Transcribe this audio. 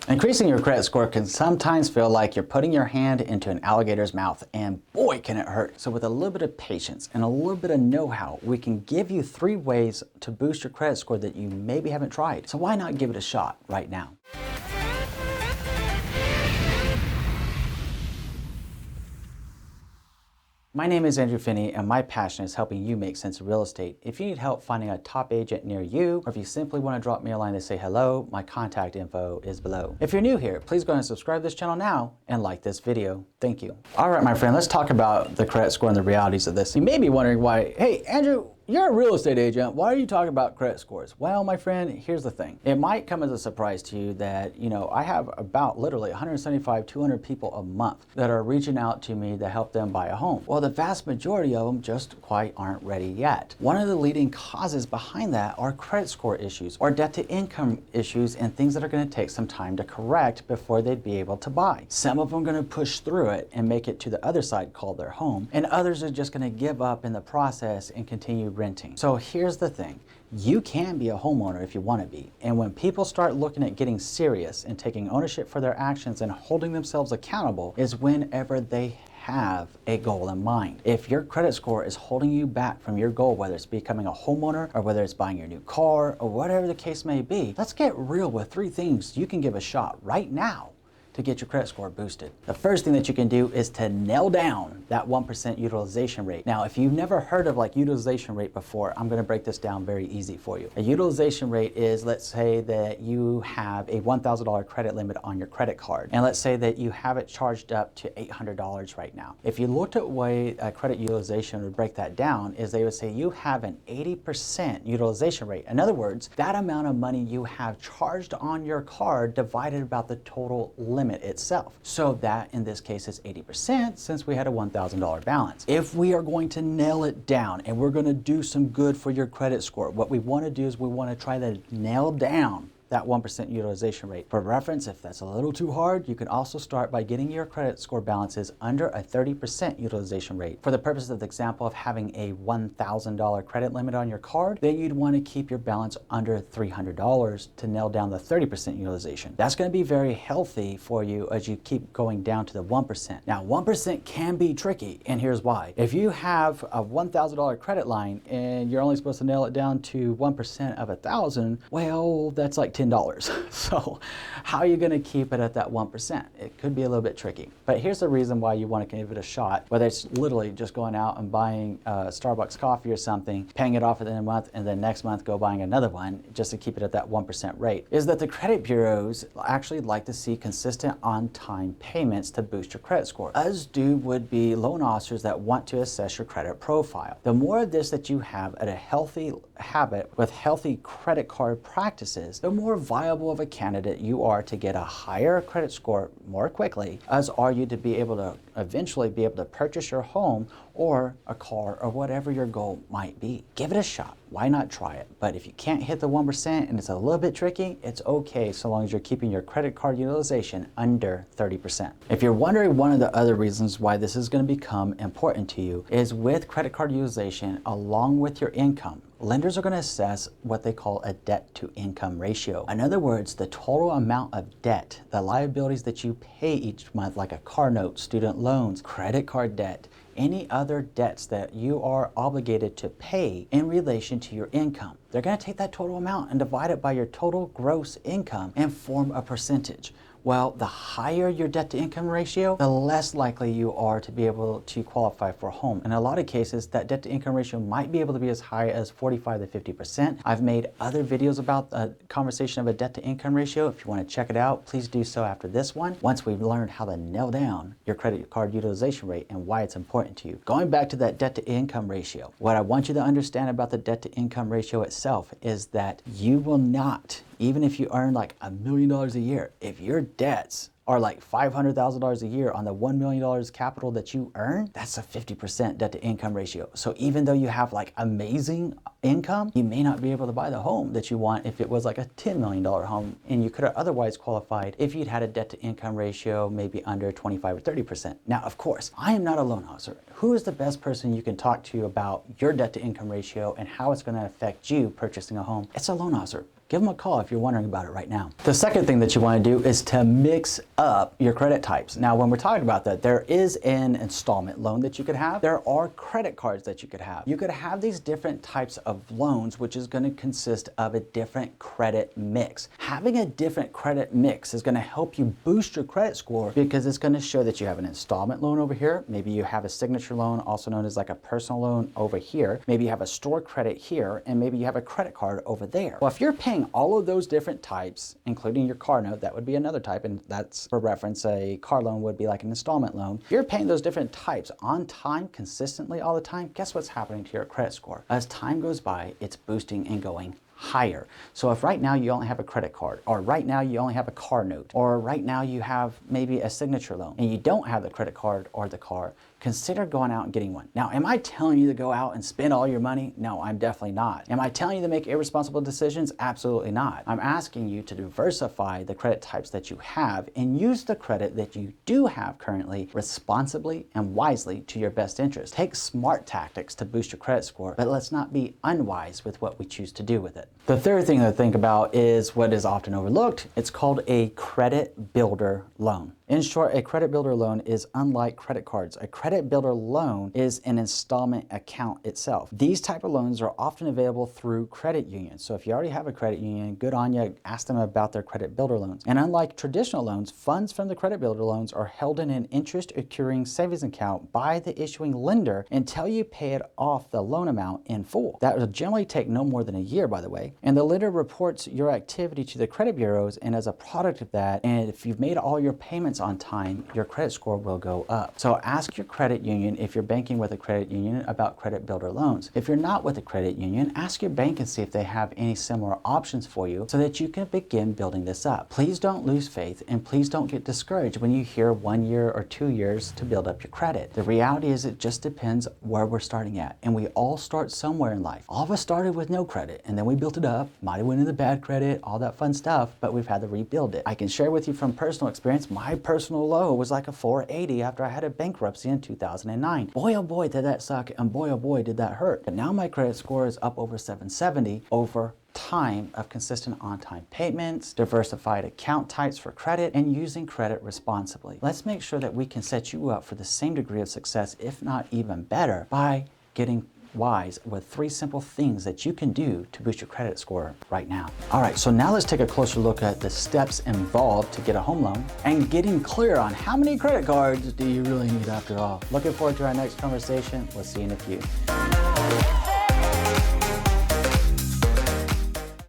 Increasing your credit score can sometimes feel like you're putting your hand into an alligator's mouth, and boy can it hurt. So with a little bit of patience and a little bit of know-how, we can give you 3 ways to boost your credit score that you maybe haven't tried. So why not give it a shot right now? My name is Andrew Finney, and my passion is helping you make sense of real estate. If you need help finding a top agent near you, or if you simply want to drop me a line to say hello, my contact info is below. If you're new here, please go and subscribe to this channel now and like this video. Thank you. All right, my friend, let's talk about the credit score and the realities of this. You may be wondering why, hey, Andrew, you're a real estate agent. Why are you talking about credit scores? Well, my friend, here's the thing. It might come as a surprise to you that, I have about literally 175, 200 people a month that are reaching out to me to help them buy a home. Well, the vast majority of them just quite aren't ready yet. One of the leading causes behind that are credit score issues or debt to income issues and things that are going to take some time to correct before they'd be able to buy. Some of them are going to push through it and make it to the other side called their home, and others are just going to give up in the process and continue renting. So here's the thing. You can be a homeowner if you want to be. And when people start looking at getting serious and taking ownership for their actions and holding themselves accountable is whenever they have a goal in mind. If your credit score is holding you back from your goal, whether it's becoming a homeowner or whether it's buying your new car or whatever the case may be, let's get real with 3 things you can give a shot right now to get your credit score boosted. The first thing that you can do is to nail down that 1% utilization rate. Now, if you've never heard of utilization rate before, I'm gonna break this down very easy for you. A utilization rate is, let's say that you have a $1,000 credit limit on your credit card, and let's say that you have it charged up to $800 right now. If you looked at the way a credit utilization would break that down, is they would say you have an 80% utilization rate. In other words, that amount of money you have charged on your card divided about the total limit itself. So that in this case is 80% since we had a $1,000 balance. If we are going to nail it down and we're going to do some good for your credit score, what we want to do is we want to try to nail down that 1% utilization rate. For reference, if that's a little too hard, you can also start by getting your credit score balances under a 30% utilization rate. For the purpose of the example of having a $1,000 credit limit on your card, then you'd want to keep your balance under $300 to nail down the 30% utilization. That's going to be very healthy for you as you keep going down to the 1%. Now, 1% can be tricky, and here's why. If you have a $1,000 credit line and you're only supposed to nail it down to 1% of $1,000, well, that's like $10. So how are you going to keep it at that 1%? It could be a little bit tricky. But here's the reason why you want to give it a shot, whether it's literally just going out and buying Starbucks coffee or something, paying it off at the end of the month, and then next month go buying another one just to keep it at that 1% rate, is that the credit bureaus actually like to see consistent on-time payments to boost your credit score, as do would-be loan officers that want to assess your credit profile. The more of this that you have at a healthy habit with healthy credit card practices, the more viable of a candidate you are to get a higher credit score more quickly, as are you to be able to eventually be able to purchase your home or a car or whatever your goal might be. Give it a shot. Why not try it? But if you can't hit the 1% and it's a little bit tricky, it's okay so long as you're keeping your credit card utilization under 30%. If you're wondering, one of the other reasons why this is going to become important to you is with credit card utilization along with your income, lenders are going to assess what they call a debt to income ratio. In other words, the total amount of debt, the liabilities that you pay each month, like a car note, student loans, credit card debt, any other debts that you are obligated to pay in relation to your income. They're going to take that total amount and divide it by your total gross income and form a percentage. Well, the higher your debt to income ratio, the less likely you are to be able to qualify for a home. In a lot of cases, that debt to income ratio might be able to be as high as 45 to 50%. I've made other videos about the conversation of a debt to income ratio. If you want to check it out, please do so after this one, once we've learned how to nail down your credit card utilization rate and why it's important to you. Going back to that debt to income ratio, what I want you to understand about the debt to income ratio itself is that you will not, even if you earn like $1 million a year, if your debts are like $500,000 a year on the $1 million capital that you earn, that's a 50% debt to income ratio. So even though you have like amazing income, you may not be able to buy the home that you want if it was like a $10 million home, and you could have otherwise qualified if you'd had a debt to income ratio maybe under 25 or 30%. Now, of course, I am not a loan officer. Who is the best person you can talk to about your debt to income ratio and how it's going to affect you purchasing a home? It's a loan officer. give them a call if you're wondering about it right now. The second thing that you want to do is to mix up your credit types. Now, when we're talking about that, there is an installment loan that you could have. There are credit cards that you could have. You could have these different types of loans, which is going to consist of a different credit mix. Having a different credit mix is going to help you boost your credit score because it's going to show that you have an installment loan over here. Maybe you have a signature loan, also known as like a personal loan over here. Maybe you have a store credit here, and maybe you have a credit card over there. Well, if you're paying all of those different types, including your car note, that would be another type, and that's for reference, a car loan would be like an installment loan. If you're paying those different types on time, consistently all the time, guess what's happening to your credit score? As time goes by, it's boosting and going higher. So if right now you only have a credit card, or right now you only have a car note, or right now you have maybe a signature loan, and you don't have the credit card or the car, consider going out and getting one. Now, am I telling you to go out and spend all your money? No, I'm definitely not. Am I telling you to make irresponsible decisions? Absolutely not. I'm asking you to diversify the credit types that you have and use the credit that you do have currently responsibly and wisely to your best interest. Take smart tactics to boost your credit score, but let's not be unwise with what we choose to do with it. The third thing to think about is what is often overlooked. It's called a credit builder loan. In short, a credit builder loan is unlike credit cards. A credit builder loan is an installment account itself. These type of loans are often available through credit unions. So if you already have a credit union, good on you, ask them about their credit builder loans. And unlike traditional loans, funds from the credit builder loans are held in an interest accruing savings account by the issuing lender until you pay it off the loan amount in full. That will generally take no more than a year, by the way. And the lender reports your activity to the credit bureaus, and as a product of that, and if you've made all your payments on time, your credit score will go up. So ask your credit union, if you're banking with a credit union, about credit builder loans. If you're not with a credit union, ask your bank and see if they have any similar options for you so that you can begin building this up. Please don't lose faith, and please don't get discouraged when you hear 1 year or 2 years to build up your credit. The reality is it just depends where we're starting at, and we all start somewhere in life. All of us started with no credit, and then we built it up, might have went into bad credit, all that fun stuff, but we've had to rebuild it. I can share with you from personal experience, my personal low was like a 480 after I had a bankruptcy in 2009. Boy, oh boy, did that suck, and boy, oh boy, did that hurt. But now my credit score is up over 770 over time of consistent on-time payments, diversified account types for credit, and using credit responsibly. Let's make sure that we can set you up for the same degree of success, if not even better, by getting wise with 3 simple things that you can do to boost your credit score right now. All right, so now let's take a closer look at the steps involved to get a home loan and getting clear on how many credit cards do you really need after all. Looking forward to our next conversation. We'll see you in a few.